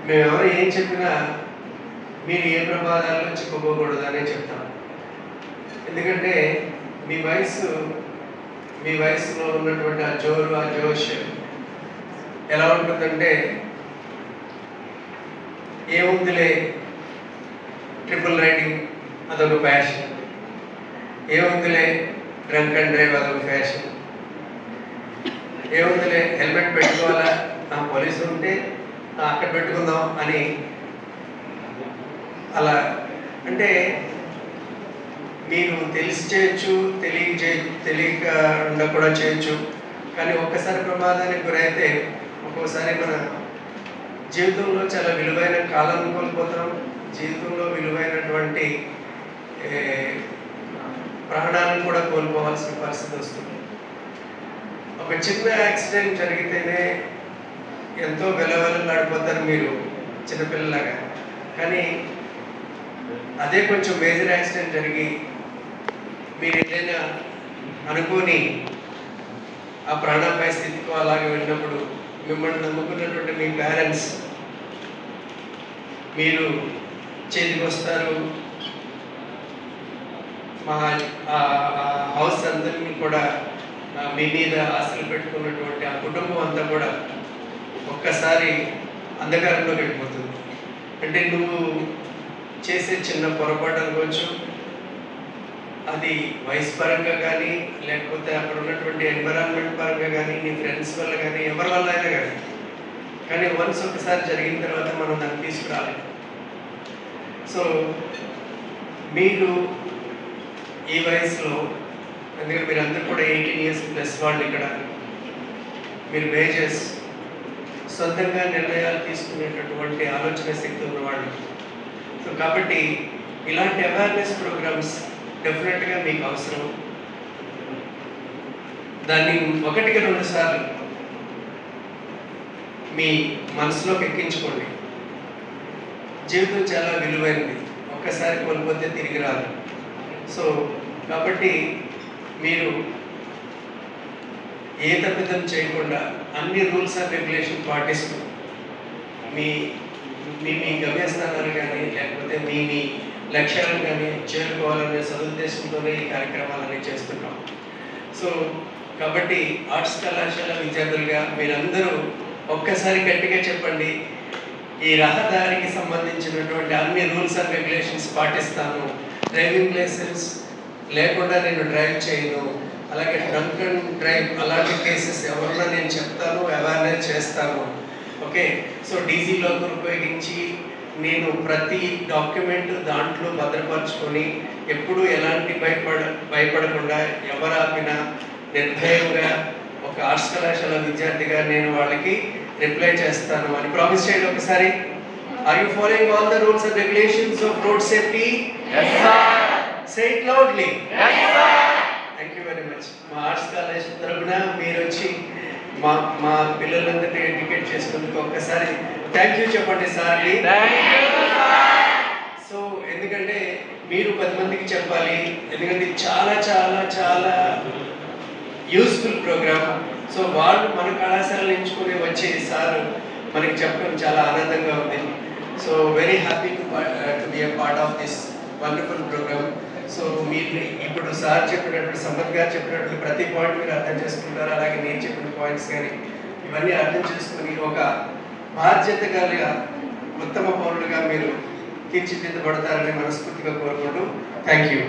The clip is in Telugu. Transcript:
మేమెవరు ఏం చెప్పినా మీరు ఏ ప్రమాదాల్లో చిక్కుకోకూడదనే చెప్తాం. ఎందుకంటే మీ వయసులో ఉన్నటువంటి ఆ జోరు, ఆ జోష్ ఎలా ఉంటుందంటే, ఏముందిలే ట్రిపుల్ రైడింగ్ అదొక ప్యాషన్, ఏముందిలే డ్రంక్ అండ్ డ్రైవ్ అదొక ఫ్యాషన్, ఏముందిలే హెల్మెట్ పెట్టుకోవాలా, పోలీసు ఉంటే అక్కడ పెట్టుకుందాం అని అలా. అంటే మీరు తెలిసి చేయొచ్చు, తెలియక కూడా చేయొచ్చు. కానీ ఒక్కసారి ప్రమాదానికి గురైతే ఒక్కోసారి మన జీవితంలో చాలా విలువైన కాలం కోల్పోతాం, జీవితంలో విలువైనటువంటి ప్రాణాలను కూడా కోల్పోవాల్సిన పరిస్థితి వస్తుంది. ఒక చిన్న యాక్సిడెంట్ జరిగితేనే ఎంతో వెలవెలలాడిపోతారు మీరు చిన్నపిల్లలాగా. కానీ అదే కొంచెం మేజర్ యాక్సిడెంట్ జరిగి మీరు ఏదైనా అనుకోని ఆ ప్రాణాపాయ స్థితికి అలాగే వెళ్ళినప్పుడు మిమ్మల్ని నమ్ముకున్నటువంటి మీ పేరెంట్స్ మీరు చేతికి వస్తారు. మా హౌస్ అందరినీ కూడా మీ మీద ఆశలు పెట్టుకున్నటువంటి ఆ కుటుంబం అంతా కూడా ఒక్కసారి అంధకారంలో వెళ్ళిపోతుంది. అంటే నువ్వు చేసే చిన్న పొరపాటు అనుకోవచ్చు, అది వయసు పరంగా కానీ లేకపోతే అక్కడ ఉన్నటువంటి ఎన్విరాన్మెంట్ పరంగా కానీ నీ ఫ్రెండ్స్ వల్ల కానీ ఎవరి వల్ల అయినా కానీ వన్స్ ఒకసారి జరిగిన తర్వాత మనం దాన్ని తీసుకురాలి. సో మీరు ఈ వయసులో, ఎందుకంటే మీరు అందరూ కూడా 18 years ప్లస్ వాళ్ళు, ఇక్కడ మీరు మేజర్స్, సొంతంగా నిర్ణయాలు తీసుకునేటటువంటి ఆలోచన శక్తి ఉన్నవాళ్ళు. సో కాబట్టి ఇలాంటి అవేర్నెస్ ప్రోగ్రామ్స్ డెఫినెట్గా మీకు అవసరం. దాన్ని 1-2 సార్లు మీ మనసులోకి ఎక్కించుకోండి. జీవితం చాలా విలువైనది, ఒక్కసారి కోల్పోతే తిరిగి రాదు. సో కాబట్టి మీరు ఏ తప్పిదం చేయకుండా అన్ని రూల్స్ అండ్ రెగ్యులేషన్ పాటిస్తూ మీ మీ గమ్యస్థానాలు కానీ లేకపోతే మీ లక్ష్యాలను కానీ చేరుకోవాలనే సదుద్దేశంతోనే ఈ కార్యక్రమాలన్నీ చేస్తున్నాం. సో కాబట్టి ఆర్ట్స్ కళాశాల విద్యార్థులుగా మీరందరూ ఒక్కసారి గట్టిగా చెప్పండి, ఈ రహదారికి సంబంధించినటువంటి అన్ని రూల్స్ అండ్ రెగ్యులేషన్స్ పాటిస్తాను, డ్రైవింగ్ లైసెన్స్ లేకుండా నేను డ్రైవ్ చేయను, అలాగే డ్రంక్ అండ్ డ్రైవ్ అలాంటి కేసెస్ ఎవరన్నా నేను చెప్తాను, అవేర్నెస్ చేస్తాను. ఓకే, సో డీజీ లాకర్ ఉపయోగించి నేను ప్రతి డాక్యుమెంట్ దాంట్లో భద్రపరచుకొని ఎప్పుడు ఎలాంటి భయపడకుండా ఎవరు ఆపినా నిర్భయంగా ఒక ఆర్ట్స్ కళాశాల విద్యార్థిగా నేను వాళ్ళకి రిప్లై చేస్తాను అని ప్రామిస్ చేయండి ఒకసారి. Are you following all the rules and regulations of road safety? Yes, sir. Say it loudly. Yes, sir. Thank you very much. మా ఆర్ట్స్ కాలేజ్ తరఫున మీరు వచ్చి మా పిల్లలందరినీ ఎడ్యుకేట్ చేసుకున్నందుకు ఒక్కసారి థ్యాంక్ యూ చెప్పండి సార్కి. సో ఎందుకంటే మీరు 10 మందికి చెప్పాలి, ఎందుకంటే చాలా చాలా చాలా యూస్ఫుల్ ప్రోగ్రామ్. సో వాళ్ళు మన కళాశాలను ఎంచుకుని వచ్చి సార్ మనకి చెప్పడం చాలా ఆనందంగా ఉంది. So very happy to be a part of this wonderful programme. So మీరు ఇప్పుడు సార్ చెప్పినట్టు, సంపత్ గారు చెప్పినట్టు ప్రతి పాయింట్ మీరు అర్థం చేసుకుంటారు. అలాగే నేను చెప్పిన పాయింట్స్ కానీ ఇవన్నీ అర్థం చేసుకుని ఒక బాధ్యత గల ఉత్తమ పౌరులుగా మీరు తీర్చిదిద్దబడతారని మనస్ఫూర్తిగా కోరుకుంటూ థ్యాంక్ యూ.